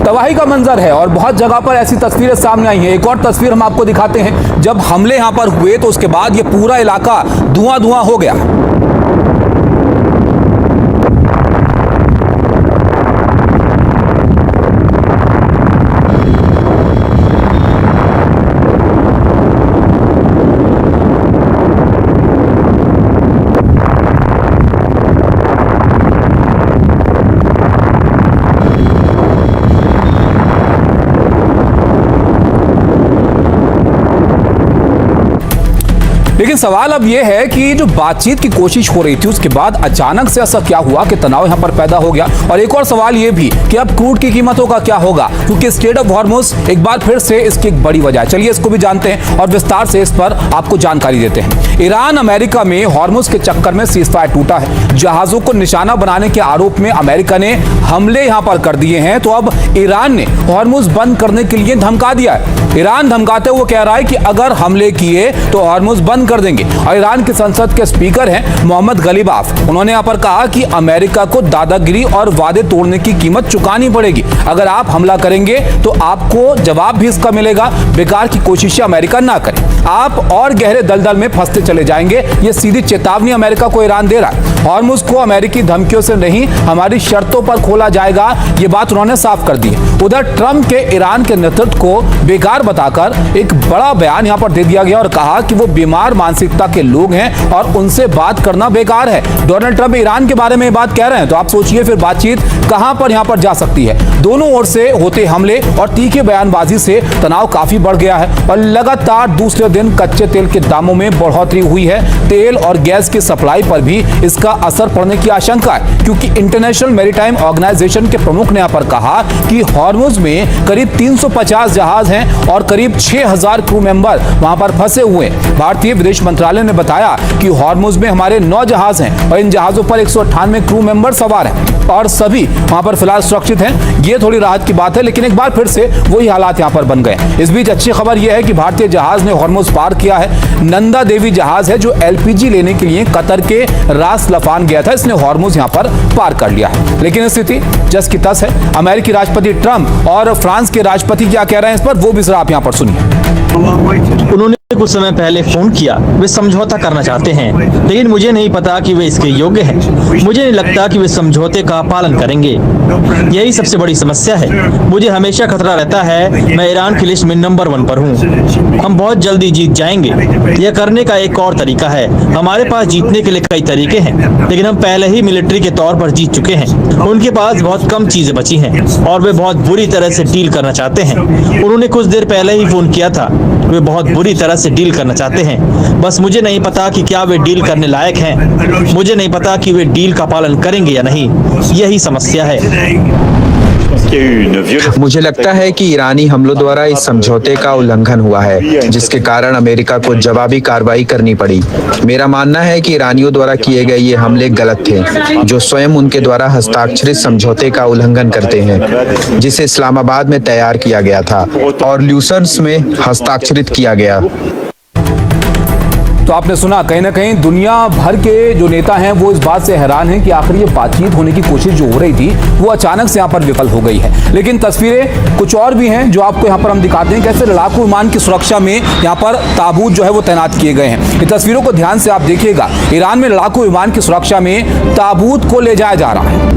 तबाही का मंजर है और बहुत जगह पर ऐसी तस्वीरें सामने आई हैं। एक और तस्वीर हम आपको दिखाते हैं। जब हमले यहां पर हुए तो उसके बाद ये पूरा इलाका धुआं धुआं हो गया। लेकिन सवाल अब यह है कि जो बातचीत की कोशिश हो रही थी उसके बाद अचानक से ऐसा क्या हुआ कि तनाव यहां पर पैदा हो गया। और एक और सवाल यह भी कि अब क्रूड की कीमतों का क्या होगा, क्योंकि स्ट्रेट ऑफ हॉर्मुज एक बार फिर से इसकी एक बड़ी वजह है। चलिए इसको भी जानते हैं और विस्तार से इस पर आपको जानकारी देते हैं। ईरान अमेरिका में हॉर्मुज के चक्कर में सीजफायर टूटा है। जहाजों को निशाना बनाने के आरोप में अमेरिका ने हमले यहां पर कर दिए हैं, तो अब ईरान ने हॉर्मुज बंद करने के लिए धमका दिया है। ईरान धमकाते हुए कह रहा है कि अगर हमले किए तो हॉर्मुज बंद कर देंगे। और ईरान की संसद के स्पीकर हैं मोहम्मद गलीबाफ, उन्होंने यहां पर कहा कि अमेरिका को दादागिरी और वादे तोड़ने की कीमत चुकानी पड़ेगी। अगर आप हमला करेंगे तो आपको जवाब भी इसका मिलेगा। बेकार की कोशिशें अमेरिका ना करे, आप और गहरे दलदल में फंसते चले जाएंगे। ये सीधी चेतावनी अमेरिका को ईरान दे रहा है। हॉर्मुज को अमेरिकी धमकियों से नहीं, हमारी शर्तों पर खोला जाएगा, ये बात उन्होंने साफ कर दी है। उधर ट्रंप के ईरान के नेतृत्व को बेकार बताकर एक बड़ा बयान यहां पर दे दिया गया और कहा कि वो बीमार मानसिकता के लोग हैं और उनसे बात करना बेकार है। डोनाल्ड ट्रंप ईरान के बारे में बात कह रहे हैं, तो आप सोचिए फिर बातचीत कहां पर यहां पर जा सकती है। दोनों ओर से होते हमले और तीखे बयानबाजी से तनाव काफी बढ़ गया है और लगातार दूसरे दिन कच्चे तेल के दामों में बढ़ोतरी हुई है। तेल और गैस की सप्लाई पर भी इसका असर पड़ने की आशंका है, क्योंकि इंटरनेशनल मैरीटाइम ऑर्गेनाइजेशन के प्रमुख ने यहां पर कहा कि हॉर्मुज में करीब 350 जहाज हैं और करीब 6000 क्रू मेंबर वहां पर फंसे हुए हैं। भारतीय विदेश मंत्रालय ने बताया कि हॉर्मुज में हमारे 9 जहाज हैं और इन जहाजों पर 198 क्रू मेंबर सवार हैं और सभी वहां पर फिलहाल सुरक्षित हैं। ये थोड़ी राहत की बात है, लेकिन एक बार फिर से वही हालात यहां पर बन गए। इस बीच अच्छी खबर यह है कि भारतीय जहाज ने हॉर्मुज पार किया है। नंदा देवी जहाज है जो एलपीजी लेने के लिए कतर के रास लफान गया था, इसने हॉर्मुज यहां पर पार कर लिया है। लेकिन स्थिति जस की तस है। अमेरिकी राष्ट्रपति ट्रंप और फ्रांस के राष्ट्रपति क्या कह रहे हैं इस पर, वो भी जरा आप यहां पर सुनिए। उन्होंने कुछ समय पहले फोन किया, वे समझौता करना चाहते हैं, लेकिन मुझे नहीं पता कि वे इसके योग्य हैं। मुझे नहीं लगता कि वे समझौते का पालन करेंगे। यही सबसे बड़ी समस्या है। मुझे हमेशा खतरा रहता है। मैं ईरान की लिस्ट में नंबर 1 पर हूँ। हम बहुत जल्दी जीत जाएंगे। यह करने का एक और तरीका है। हमारे पास जीतने के लिए कई तरीके हैं, लेकिन हम पहले ही मिलिट्री के तौर पर जीत चुके हैं। उनके पास बहुत कम चीजें बची हैं और वे बहुत बुरी तरह से डील करना चाहते हैं। उन्होंने कुछ देर पहले ही फोन किया था। वे बहुत बुरी तरह से डील करना चाहते हैं। बस मुझे नहीं पता कि क्या वे डील करने लायक हैं। मुझे नहीं पता कि वे डील का पालन करेंगे या नहीं। यही समस्या है। मुझे लगता है कि ईरानी हमलों द्वारा इस समझौते का उल्लंघन हुआ है, जिसके कारण अमेरिका को जवाबी कार्रवाई करनी पड़ी। मेरा मानना है कि ईरानियों द्वारा किए गए ये हमले गलत थे, जो स्वयं उनके द्वारा हस्ताक्षरित समझौते का उल्लंघन करते हैं, जिसे इस्लामाबाद में तैयार किया गया था और ल्यूसर्न्स में हस्ताक्षरित किया गया। तो आपने सुना, कहीं ना कहीं दुनिया भर के जो नेता हैं वो इस बात से हैरान हैं कि आखिर ये बातचीत होने की कोशिश जो हो रही थी वो अचानक से यहाँ पर विफल हो गई है। लेकिन तस्वीरें कुछ और भी हैं जो आपको यहाँ पर हम दिखाते हैं, कैसे लड़ाकू विमान की सुरक्षा में यहाँ पर ताबूत जो है वो तैनात किए गए हैं। इन तस्वीरों को ध्यान से आप देखिएगा। ईरान में लड़ाकू विमान की सुरक्षा में ताबूत को ले जाया जा रहा है।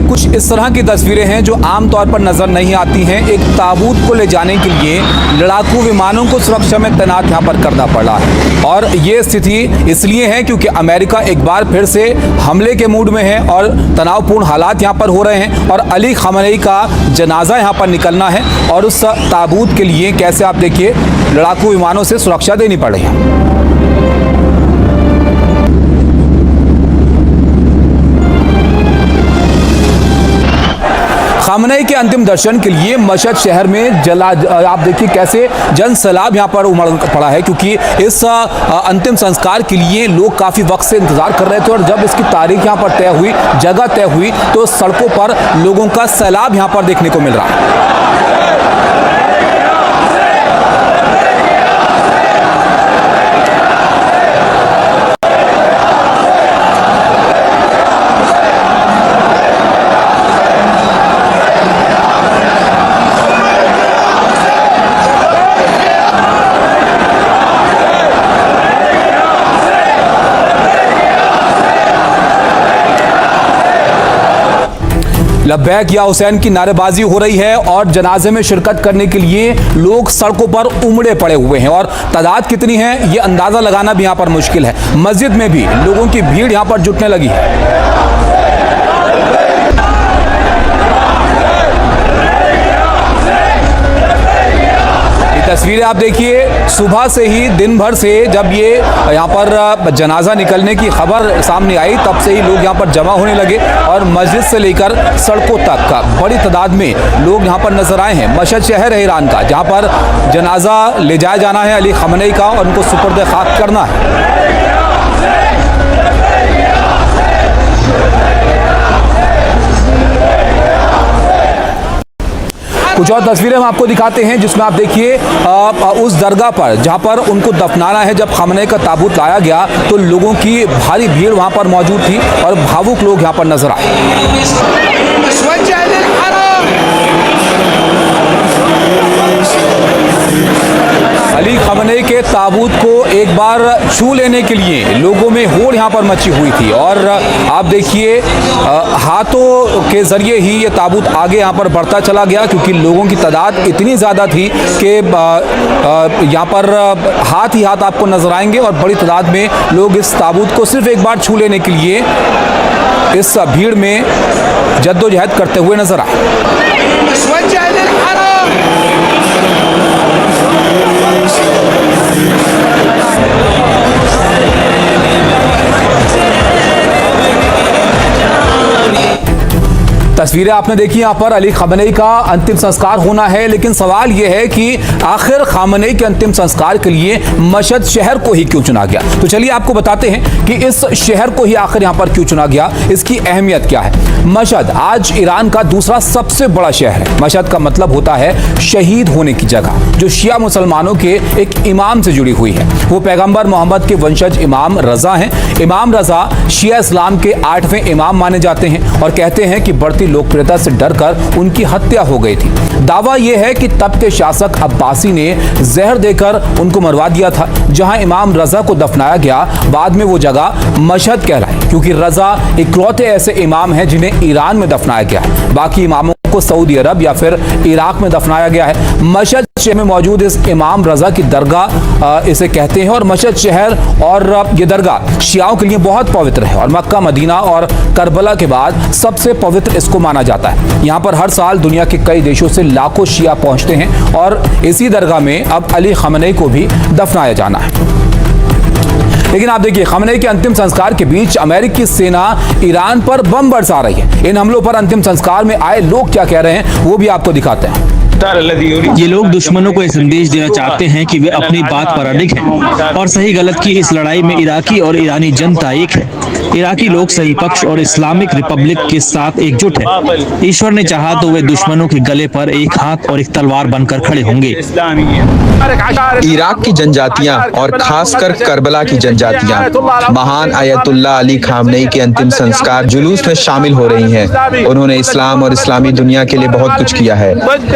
कुछ इस तरह की तस्वीरें हैं जो आमतौर पर नजर नहीं आती हैं। एक ताबूत को ले जाने के लिए लड़ाकू विमानों को सुरक्षा में तैनात यहाँ पर करना पड़ा है और ये स्थिति इसलिए है क्योंकि अमेरिका एक बार फिर से हमले के मूड में है और तनावपूर्ण हालात यहाँ पर हो रहे हैं और अली खamenei का जनाजा यहाँ पर निकलना है और उस ताबूत के लिए कैसे आप देखिए लड़ाकू विमानों से सुरक्षा देनी पड़ रही है। खamenei के अंतिम दर्शन के लिए मशहद शहर में आप देखिए कैसे जन सैलाब यहाँ पर उमड़ पड़ा है, क्योंकि इस अंतिम संस्कार के लिए लोग काफ़ी वक्त से इंतजार कर रहे थे और जब इसकी तारीख यहाँ पर तय हुई, जगह तय हुई, तो सड़कों पर लोगों का सैलाब यहाँ पर देखने को मिल रहा है। लब्बैक या हुसैन की नारेबाजी हो रही है और जनाजे में शिरकत करने के लिए लोग सड़कों पर उमड़े पड़े हुए हैं और तादाद कितनी है ये अंदाजा लगाना भी यहां पर मुश्किल है। मस्जिद में भी लोगों की भीड़ यहां पर जुटने लगी है। तस्वीरें आप देखिए, सुबह से ही दिन भर से जब ये यहाँ पर जनाजा निकलने की खबर सामने आई तब से ही लोग यहाँ पर जमा होने लगे और मस्जिद से लेकर सड़कों तक बड़ी तादाद में लोग यहाँ पर नजर आए हैं। मशहद शहर है ईरान का, जहाँ पर जनाजा ले जाया जाना है अली खamenei का और उनको सुपुर्द खाक करना है। कुछ और तस्वीरें हम आपको दिखाते हैं जिसमें आप देखिए उस दरगाह पर जहां पर उनको दफनाना है, जब खamenei का ताबूत लाया गया तो लोगों की भारी भीड़ वहां पर मौजूद थी और भावुक लोग यहां पर नजर आए। अली खamenei के ताबूत को एक बार छू लेने के लिए लोगों में होड़ यहाँ पर मची हुई थी और आप देखिए हाथों के जरिए ही ये ताबूत आगे यहाँ पर बढ़ता चला गया, क्योंकि लोगों की तादाद इतनी ज़्यादा थी कि यहाँ पर हाथ ही हाथ आपको नजर आएंगे और बड़ी तादाद में लोग इस ताबूत को सिर्फ एक बार छू लेने के लिए इस भीड़ में जद्दोजहद करते हुए नजर आए। तस्वीरें आपने देखी यहाँ पर अली खamenei का अंतिम संस्कार होना है, लेकिन सवाल यह है कि आखिर खamenei के अंतिम संस्कार के लिए मशहद शहर को ही क्यों चुना गया। तो चलिए आपको बताते हैं कि इस शहर को ही आखिर यहाँ पर क्यों चुना गया, इसकी अहमियत क्या है। मशहद आज ईरान का दूसरा सबसे बड़ा शहर है। मशहद का मतलब होता है शहीद होने की जगह, जो शिया मुसलमानों के एक इमाम से जुड़ी हुई है। वो पैगम्बर मोहम्मद के वंशज इमाम रजा हैं। इमाम रजा शिया इस्लाम के 8वें इमाम माने जाते हैं और कहते हैं कि बढ़ती लोकप्रियता से डरकर उनकी हत्या हो गई थी। दावा यह है कि तब के शासक अब्बासी ने जहर देकर उनको मरवा दिया था। जहां इमाम रजा को दफनाया गया, बाद में वो जगह मशहद कहलाई, क्योंकि रजा इकलौते ऐसे इमाम हैं जिन्हें ईरान में दफनाया गया है। बाकी इमामों को सऊदी अरब या फिर इराक में दफनाया गया है। मशहद शहर में मौजूद इस इमाम रजा की दरगाह इसे कहते हैं और मशहद शहर और ये दरगाह शियाओं के लिए बहुत पवित्र है और मक्का, मदीना और करबला के बाद सबसे पवित्र इसको माना जाता है। यहाँ पर हर साल दुनिया के कई देशों से लाखों शिया पहुंचते हैं और इसी दरगाह में अब अली खamenei को भी दफनाया जाना है। लेकिन आप देखिए, खamenei के अंतिम संस्कार के बीच अमेरिकी सेना ईरान पर बम बरसा रही है। इन हमलों पर अंतिम संस्कार में आए लोग क्या कह रहे हैं वो भी आपको दिखाते हैं। ये लोग दुश्मनों को यह संदेश देना चाहते हैं कि वे अपनी बात पर अडिग हैं और सही गलत की इस लड़ाई में इराकी और ईरानी जनता एक है। इराकी लोग सही पक्ष और इस्लामिक रिपब्लिक के साथ एकजुट है। ईश्वर ने चाहा तो वे दुश्मनों के गले पर एक हाथ और एक तलवार बनकर खड़े होंगे। इराक की जनजातियां और खासकर करबला की जनजातियां महान आयतुल्लाह अली खamenei के अंतिम संस्कार जुलूस में शामिल हो रही हैं। उन्होंने इस्लाम और इस्लामी दुनिया के लिए बहुत कुछ किया है।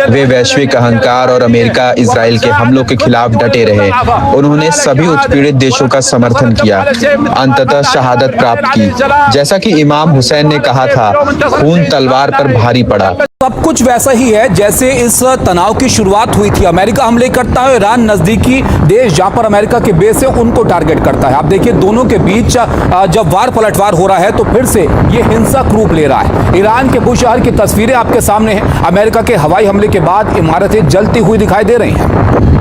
वे वैश्विक अहंकार और अमेरिका इजराइल के हमलों के खिलाफ डटे रहे। उन्होंने सभी उत्पीड़ित देशों का समर्थन किया, अंततः शहादत प्राप्त की। जैसा कि इमाम हुसैन ने कहा था, खून तलवार पर भारी पड़ा। सब कुछ वैसा ही है जैसे इस तनाव की शुरुआत हुई थी। अमेरिका हमले करता है, ईरान नजदीकी देश जहां पर अमेरिका के बेस है उनको टारगेट करता है। आप देखिए दोनों के बीच जब वार पलटवार हो रहा है तो फिर से ये हिंसक रूप ले रहा है। ईरान के बुश शहर की तस्वीरें आपके सामने हैं। अमेरिका के हवाई हमले के बाद इमारतें जलती हुई दिखाई दे रही हैं।